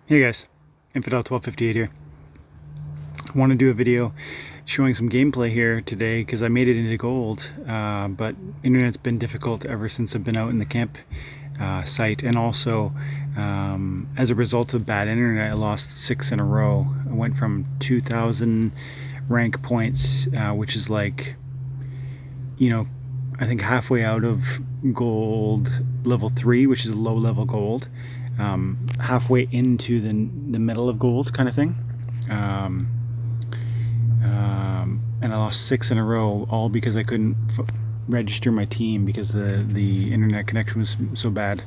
Hey guys, Infidel 1258 here. I want to do a video showing some gameplay here today because I made it into gold, but internet's been difficult ever since I've been out in the camp site, and also as a result of bad internet, I lost 6 in a row. I went from 2,000 rank points, which is like, I think halfway out of gold level 3, which is low level gold, halfway into the middle of gold kind of thing. And I lost 6 in a row, all because I couldn't register my team because the internet connection was so bad.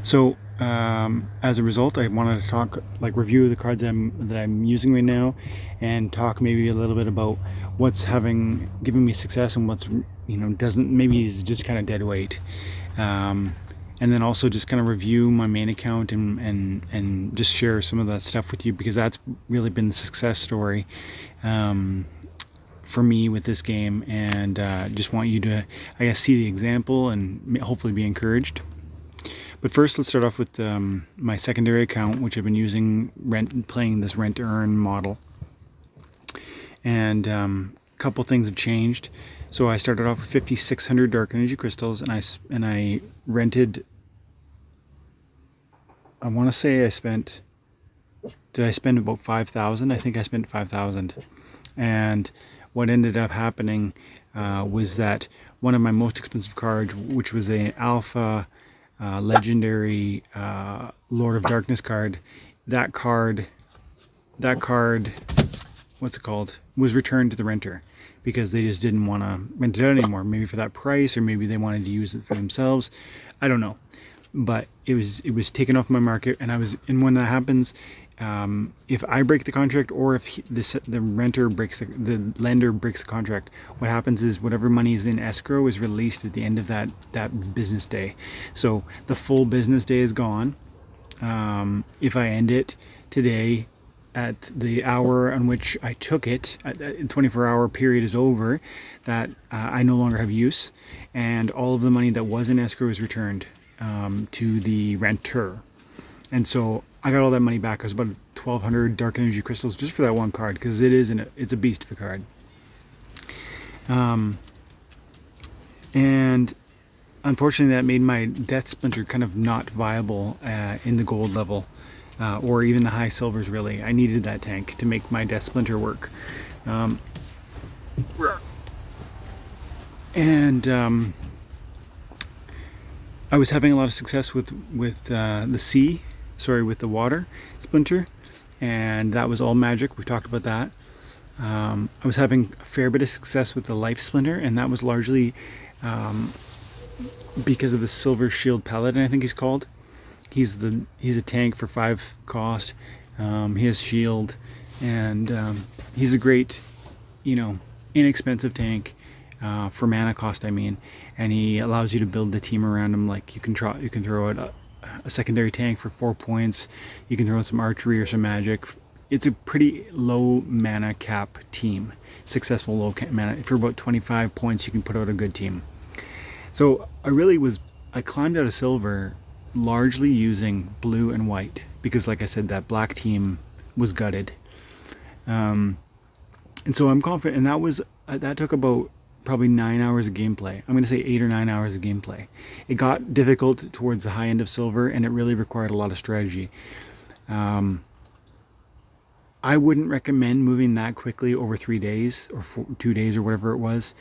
So as a result, I wanted to talk, review the cards that I'm using right now, and talk maybe a little bit about what's given me success and what's doesn't, maybe is just kind of dead weight. And then also just kind of review my main account and just share some of that stuff with you, because that's really been the success story for me with this game, and just want you to, I guess, see the example and hopefully be encouraged. But first, let's start off with my secondary account, which I've been using playing this rent to earn model. And a couple things have changed. So I started off with 5,600 dark energy crystals, and I rented. I want to say I spent. Did I spend about 5,000? I think I spent 5,000. And what ended up happening was that one of my most expensive cards, which was an alpha legendary Lord of Darkness card, that card, what's it called, was returned to the renter because they just didn't want to rent it out anymore. Maybe for that price, or maybe they wanted to use it for themselves. I don't know, but it was taken off my market, and when that happens, if I break the contract, or if the renter breaks the lender breaks the contract, what happens is whatever money is in escrow is released at the end of that business day. So the full business day is gone. If I end it today at the hour on which I took it, a 24-hour period is over, that I no longer have use, and all of the money that was in escrow is returned to the renter. And so I got all that money back. It was about 1,200 dark energy crystals just for that one card, because it's a beast of a card. And unfortunately, that made my Death Splinter kind of not viable in the gold level, or even the high silvers, really. I needed that tank to make my Death Splinter work. And I was having a lot of success with the Water Splinter, and that was all magic. We talked about that. I was having a fair bit of success with the Life Splinter, and that was largely because of the Silver Shield Paladin, I think he's called. He's a tank for 5 cost. He has shield, and he's a great, inexpensive tank for mana cost. I mean, and he allows you to build the team around him. Like you can throw out a secondary tank for 4 points. You can throw out some archery or some magic. It's a pretty low mana cap team. Successful low mana. For about 25 points, you can put out a good team. So I climbed out of silver largely using blue and white, because like I said, that black team was gutted. And so I'm confident, and that took about probably 9 hours of gameplay. I'm going to say 8 or 9 hours of gameplay. It got difficult towards the high end of silver, and it really required a lot of strategy. I wouldn't recommend moving that quickly over 3 days or 2 days or whatever it was.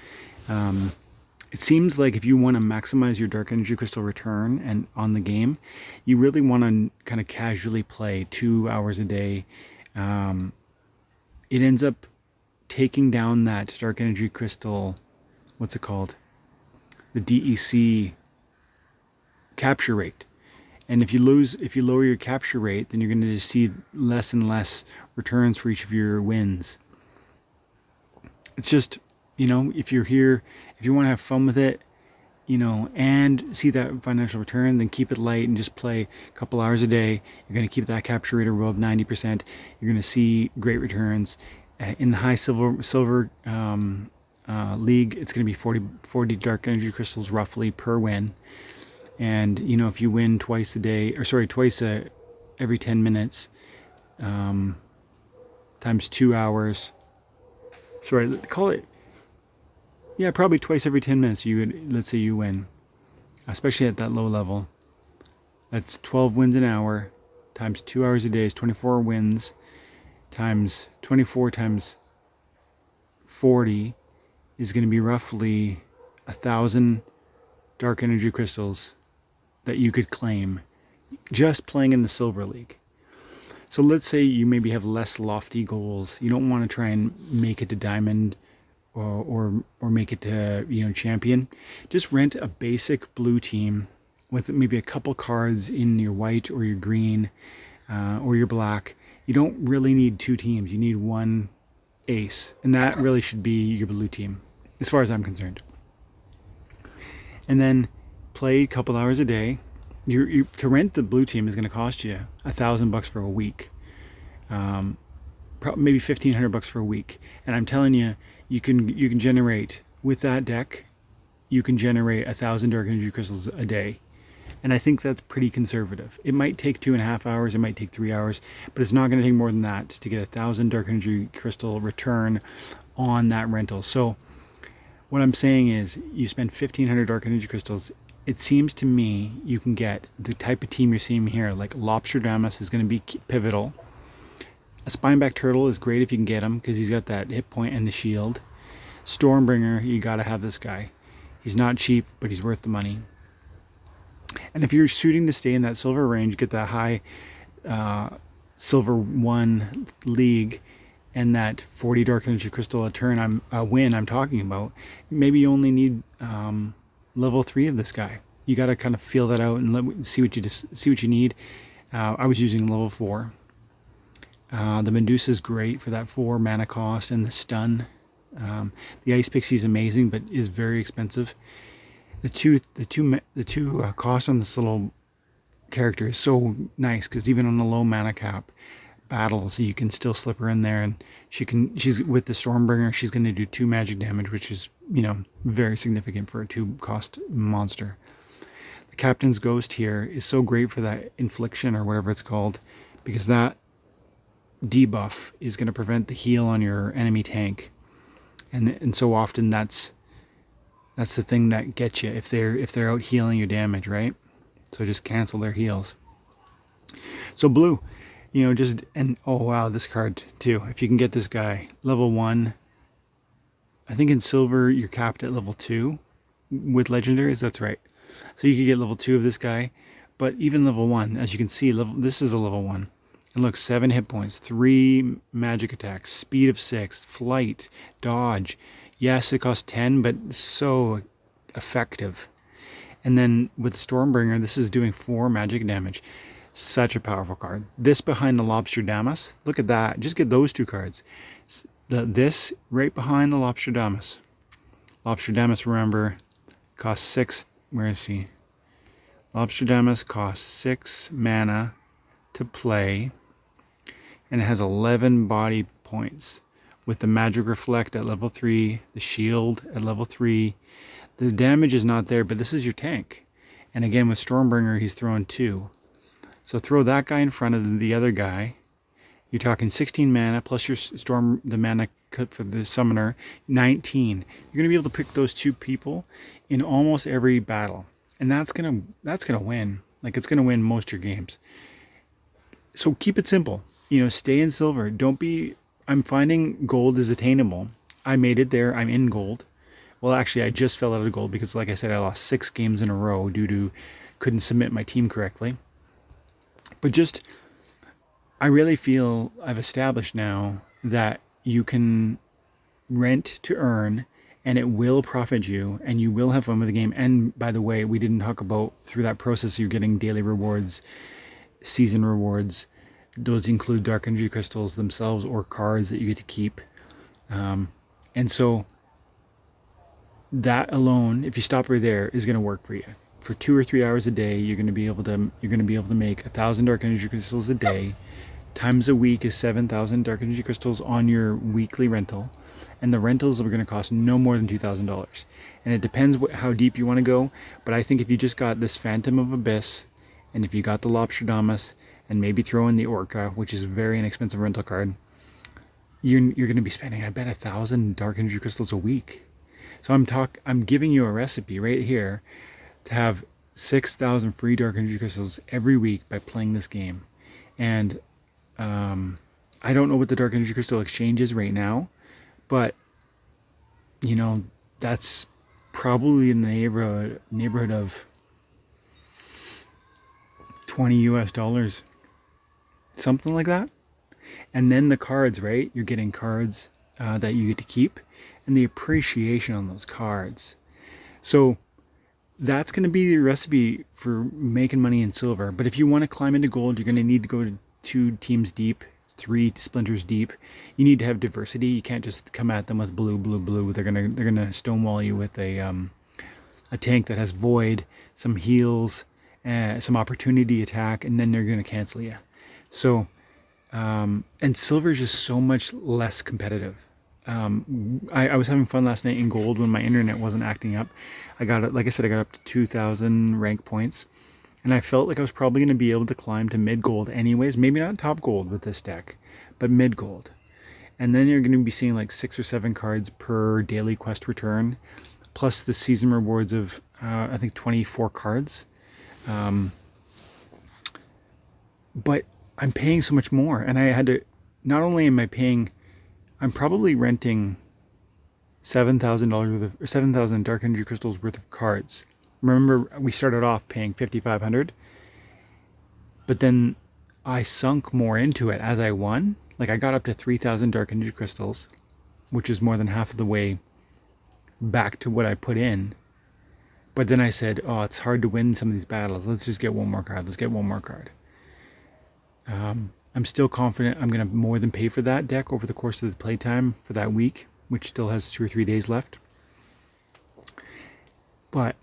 It seems like if you want to maximize your dark energy crystal return and on the game, you really want to kind of casually play 2 hours a day. It ends up taking down that dark energy crystal, what's it called? The DEC capture rate. And if you lower your capture rate, then you're going to just see less and less returns for each of your wins. It's just, if you're here, if you want to have fun with it, and see that financial return, then keep it light and just play a couple hours a day. You're going to keep that capture rate above 90%. You're going to see great returns. In the high silver league, it's going to be 40 dark energy crystals roughly per win. And if you win twice a every 10 minutes, times 2 hours. Sorry, call it, yeah, probably twice every 10 minutes. Let's say you win, especially at that low level. That's 12 wins an hour, times 2 hours a day is 24 wins, times 24 times 40 is going to be roughly 1,000 dark energy crystals that you could claim just playing in the Silver League. So let's say you maybe have less lofty goals. You don't want to try and make it to Diamond or make it to, Champion. Just rent a basic blue team with maybe a couple cards in your white or your green or your black. You don't really need 2 teams. You need 1 ace, and that really should be your blue team, as far as I'm concerned. And then play a couple hours a day. To rent the blue team is going to cost you $1,000 for a week, maybe $1,500 for a week. And I'm telling you, you can generate with that deck. You can generate 1,000 dark energy crystals a day, and I think that's pretty conservative. It might take 2.5 hours, it might take 3 hours, but it's not going to take more than that to get 1,000 dark energy crystal return on that rental. So what I'm saying is, you spend 1,500 dark energy crystals. It seems to me you can get the type of team you're seeing here. Like Lobsterdamus is going to be pivotal. A Spineback Turtle is great if you can get him, because he's got that hit point and the shield. Stormbringer, you got to have this guy. He's not cheap, but he's worth the money. And if you're shooting to stay in that silver range, get that high silver 1 league, and that 40 dark energy crystal a win I'm talking about, maybe you only need level 3 of this guy. You got to kind of feel that out and see what you need. I was using level 4. The Medusa is great for that 4 mana cost and the stun. The Ice Pixie is amazing, but is very expensive. The two cost on this little character is so nice, because even on a low mana cap battles, you can still slip her in there, and she's with the Stormbringer. She's going to do 2 magic damage, which is very significant for a 2 cost monster. The Captain's Ghost here is so great for that infliction or whatever it's called, because that debuff is going to prevent the heal on your enemy tank, and so often that's the thing that gets you if they're out healing your damage, right? So just cancel their heals. So blue, oh wow, this card too. If you can get this guy level 1, I think in silver you're capped at level 2 with legendaries. That's right. So you could get level 2 of this guy, but even level 1, as you can see, this is a level 1. And look, 7 hit points, 3 magic attacks, speed of 6, flight, dodge. Yes, it costs 10, but so effective. And then with Stormbringer, this is doing 4 magic damage. Such a powerful card. This behind the Lobsterdamus. Look at that. Just get those 2 cards. This right behind the Lobsterdamus. Lobsterdamus, remember, costs 6. Where is he? Lobsterdamus costs 6 mana to play, and it has 11 body points with the Magic Reflect at level 3, the shield at level 3. The damage is not there, but this is your tank. And again, with Stormbringer, he's throwing 2. So throw that guy in front of the other guy. You're talking 16 mana plus your the mana cut for the summoner, 19. You're gonna be able to pick those 2 people in almost every battle, and that's gonna win. Like, it's gonna win most of your games. So keep it simple. Stay in silver. I'm finding gold is attainable. I made it there. I'm in gold. Well, actually, I just fell out of gold because, like I said, I lost 6 games in a row due to couldn't submit my team correctly. But I really feel I've established now that you can rent to earn, and it will profit you, and you will have fun with the game. And by the way, we didn't talk about, through that process, you're getting daily rewards, season rewards. Those include dark energy crystals themselves or cards that you get to keep. And so that alone, if you stop right there, is going to work for you. For 2 or 3 hours a day, you're going to be able to make 1,000 dark energy crystals a day. Times a week is 7,000 dark energy crystals on your weekly rental, and the rentals are going to cost no more than $2,000. And it depends how deep you want to go, but I think if you just got this Phantom of Abyss, and if you got the Lobsterdamus, and maybe throw in the Orca, which is a very inexpensive rental card, you're going to be spending, I bet, 1,000 dark energy crystals a week. So I'm giving you a recipe right here to have 6,000 free dark energy crystals every week by playing this game. And I don't know what the dark energy crystal exchange is right now, but that's probably in the neighborhood of $20 US, something like that. And then the cards, right? You're getting cards that you get to keep, and the appreciation on those cards. So that's going to be the recipe for making money in silver. But if you want to climb into gold, you're going to need to go to 2 teams deep, 3 splinters deep. You need to have diversity. You can't just come at them with blue, blue, blue. They're gonna stonewall you with a tank that has void, some heals, some opportunity attack, and then they're gonna cancel you. So and silver is just so much less competitive. I was having fun last night in gold when my internet wasn't acting up. I got it, like I said, I got up to 2,000 rank points, and I felt like I was probably going to be able to climb to mid gold anyways. Maybe not top gold with this deck, but mid gold. And then you're going to be seeing like 6 or 7 cards per daily quest return, plus the season rewards of I think 24 cards. But I'm paying so much more, and I had to. Not only am I paying, I'm probably renting $7,000 worth of, or 7,000 dark energy crystals worth of cards. Remember, we started off paying 5,500, but then I sunk more into it as I won. Like I got up to 3,000 dark energy crystals, which is more than half of the way back to what I put in. But then I said, oh, it's hard to win some of these battles. Let's just get one more card. Let's get one more card. I'm still confident I'm going to more than pay for that deck over the course of the playtime for that week, which still has 2 or 3 days left. But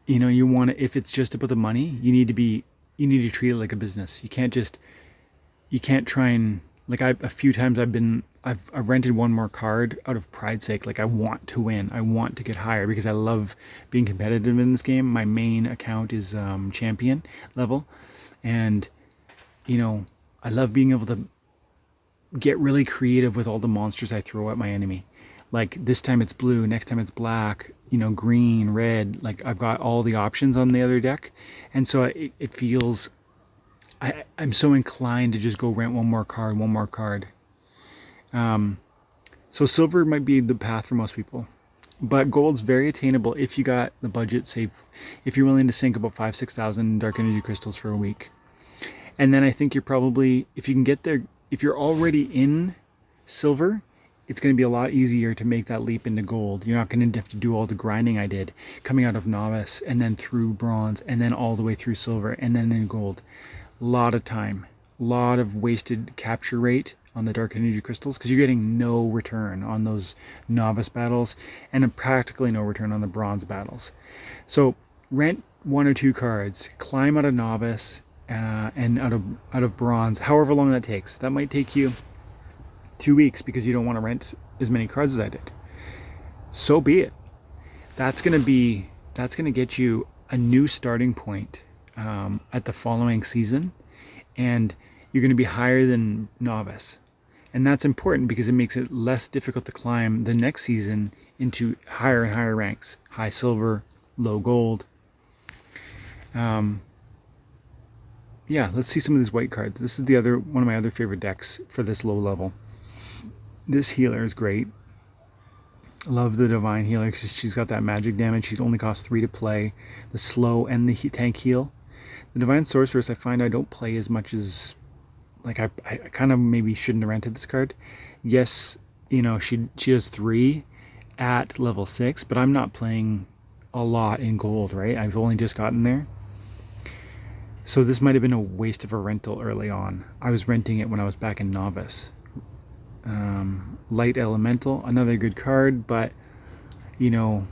you want to, if it's just about the money, you need to treat it like a business. You can't try and, like, a few times I've rented one more card out of pride's sake. Like, I want to win. I want to get higher because I love being competitive in this game. My main account is champion level, and I love being able to get really creative with all the monsters I throw at my enemy. Like this time it's blue, next time it's black, green, red. Like I've got all the options on the other deck, and so it feels, I'm so inclined to just go rent one more card. So silver might be the path for most people, but gold's very attainable if you got the budget. Say if you're willing to sink about 5,000-6,000 dark energy crystals for a week. And then I think you're probably, if you can get there, if you're already in silver, it's going to be a lot easier to make that leap into gold. You're not going to have to do all the grinding I did coming out of novice and then through bronze and then all the way through silver and then in gold. A lot of time, a lot of wasted capture rate on the dark energy crystals because you're getting no return on those novice battles and practically no return on the bronze battles. So rent 1 or 2 cards, climb out of novice, and out of bronze, however long that takes. That might take you 2 weeks because you don't want to rent as many cards as I did. So be it. That's gonna get you a new starting point at the following season, and you're gonna be higher than novice. And that's important because it makes it less difficult to climb the next season into higher and higher ranks, high silver, low gold. Yeah, let's see some of these white cards. This is one of my other favorite decks for this low level. This healer is great. I love the Divine Healer because she's got that magic damage. She only costs 3 to play. The slow and the tank heal. The Divine Sorceress, I find I don't play as much as, like, I kind of maybe shouldn't have rented this card. Yes, she does 3 at level 6, but I'm not playing a lot in gold, right? I've only just gotten there. So this might have been a waste of a rental early on. I was renting it when I was back in novice. Light Elemental, another good card, but the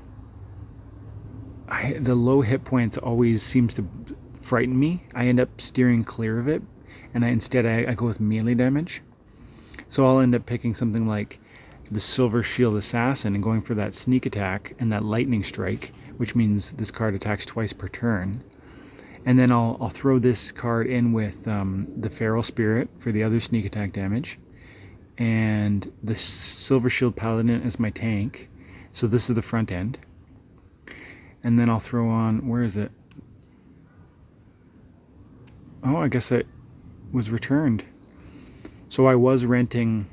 low hit points always seems to frighten me. I end up steering clear of it, and I go with melee damage. So I'll end up picking something like the Silver Shield Assassin and going for that sneak attack and that lightning strike, which means this card attacks twice per turn. And then I'll throw this card in with the Feral Spirit for the other sneak attack damage. And the Silver Shield Paladin is my tank. So this is the front end. And then I'll throw on, where is it? Oh, I guess it was returned. So I was renting,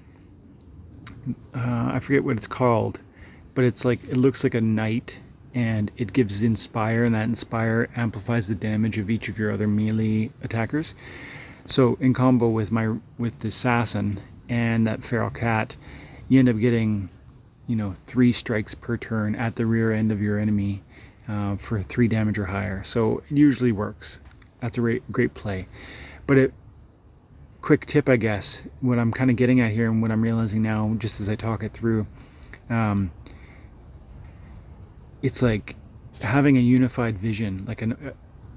I forget what it's called, but it's like, it looks like a knight, and it gives Inspire, and that Inspire amplifies the damage of each of your other melee attackers. So in combo with the Assassin and that Feral Cat, you end up getting, 3 strikes per turn at the rear end of your enemy for 3 damage or higher. So it usually works. That's a great play. But quick tip, I guess, what I'm kind of getting at here and what I'm realizing now just as I talk it through, it's like having a unified vision, like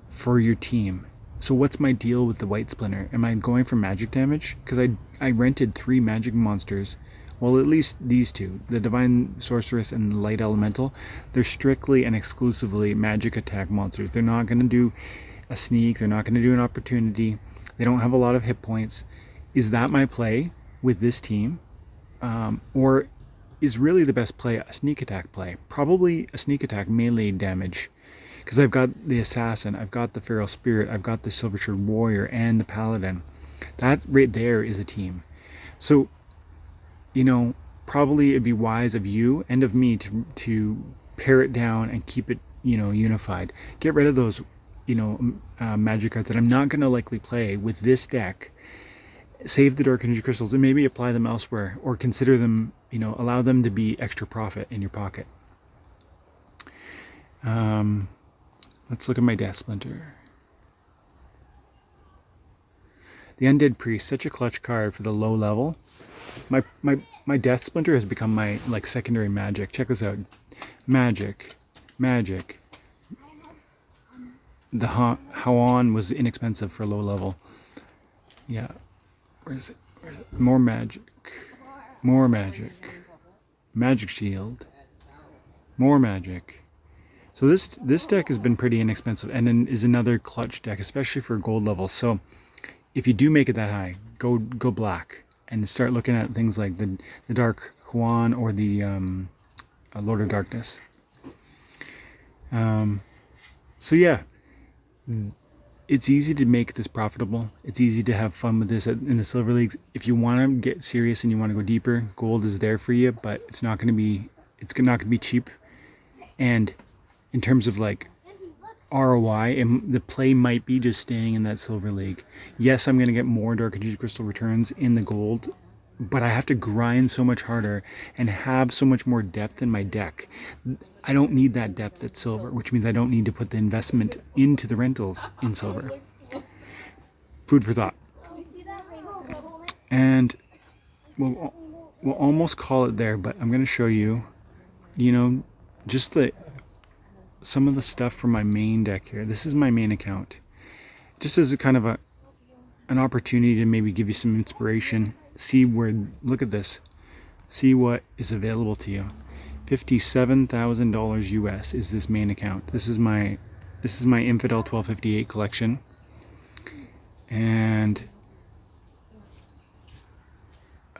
for your team. So what's my deal with the White Splinter? Am I going for magic damage? Because I rented 3 magic monsters. Well, at least these 2, the Divine Sorceress and the Light Elemental. They're strictly and exclusively magic attack monsters. They're not going to do a sneak. They're not going to do an opportunity. They don't have a lot of hit points. Is that my play with this team? Or is really the best play a sneak attack play? Probably a sneak attack melee damage. Because I've got the Assassin, I've got the Feral Spirit, I've got the Silver Shield Warrior, and the Paladin. That right there is a team. So, probably it'd be wise of you and of me to pare it down and keep it, unified. Get rid of those, magic cards that I'm not going to likely play with this deck. Save the Dark Energy Crystals and maybe apply them elsewhere, or consider them, allow them to be extra profit in your pocket. Let's look at my Death Splinter. The Undead Priest, such a clutch card for the low level. My Death Splinter has become my secondary magic. Check this out. Magic. The Hawan was inexpensive for low level. Yeah. Where is it? More magic. Magic Shield. More magic. So this deck has been pretty inexpensive, and then is another clutch deck, especially for gold levels. So if you do make it that high, go black and start looking at things like the Dark Huan or the Lord of Darkness. So yeah, it's easy to make this profitable. It's easy to have fun with this in the silver leagues. If you want to get serious and you want to go deeper, gold is there for you, but it's not going to be cheap. And in terms of ROI, the play might be just staying in that silver league. Yes, I'm going to get more Dark Energy Crystal returns in the gold, but I have to grind so much harder and have so much more depth in my deck. I don't need that depth at silver, which means I don't need to put the investment into the rentals in silver. Food for thought. And we'll almost call it there, but I'm going to show you, just some of the stuff from my main deck here. This is my main account. Just as a kind of an opportunity to maybe give you some inspiration. Look at this. See what is available to you. $57,000 US is this main account. This is my Infidel 1258 collection. And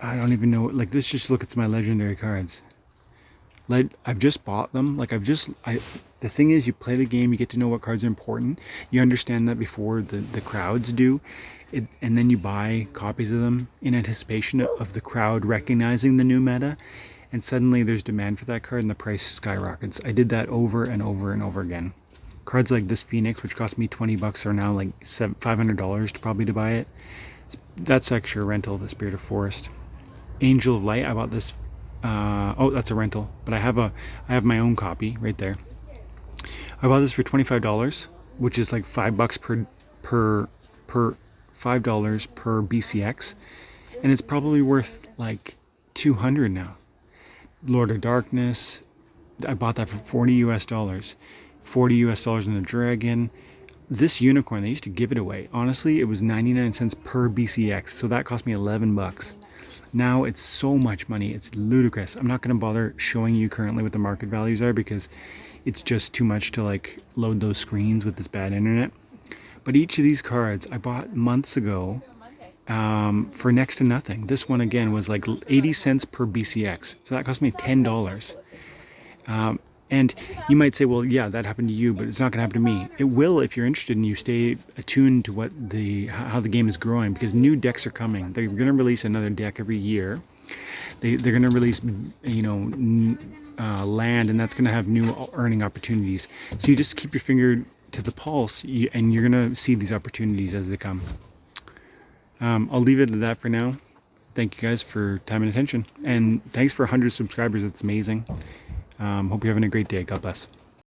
I don't even know, this just look at my legendary cards. I've just bought them. The thing is, you play the game, you get to know what cards are important. You understand that before the crowds do. And then you buy copies of them in anticipation of the crowd recognizing the new meta. And suddenly there's demand for that card and the price skyrockets. I did that over and over and over again. Cards like this Phoenix, which cost me $20, are now $500 to buy it. That's actually a rental, the Spirit of Forest. Angel of Light, I bought this. That's a rental, but I have my own copy right there. I bought this for $25, which is $5 per $5 per BCX, and it's probably worth $200 now. Lord of Darkness, I bought that for $40 US, $40 US in the Dragon. This unicorn, they used to give it away. Honestly, it was 99 cents per BCX, so that cost me $11. Now it's so much money, it's ludicrous. I'm not going to bother showing you currently what the market values are because it's just too much to load those screens with this bad internet. But each of these cards I bought months ago for next to nothing. This one again was like 80 cents per BCX. So that cost me $10. And you might say, well, yeah, that happened to you, but it's not going to happen to me. It will if you're interested and you stay attuned to how the game is growing, because new decks are coming. They're going to release another deck every year. They're going to release, land, and that's going to have new earning opportunities. So you just keep your finger to the pulse, and you're going to see these opportunities as they come. I'll leave it at that for now. Thank you guys for time and attention. And thanks for 100 subscribers. It's amazing. Hope you're having a great day. God bless.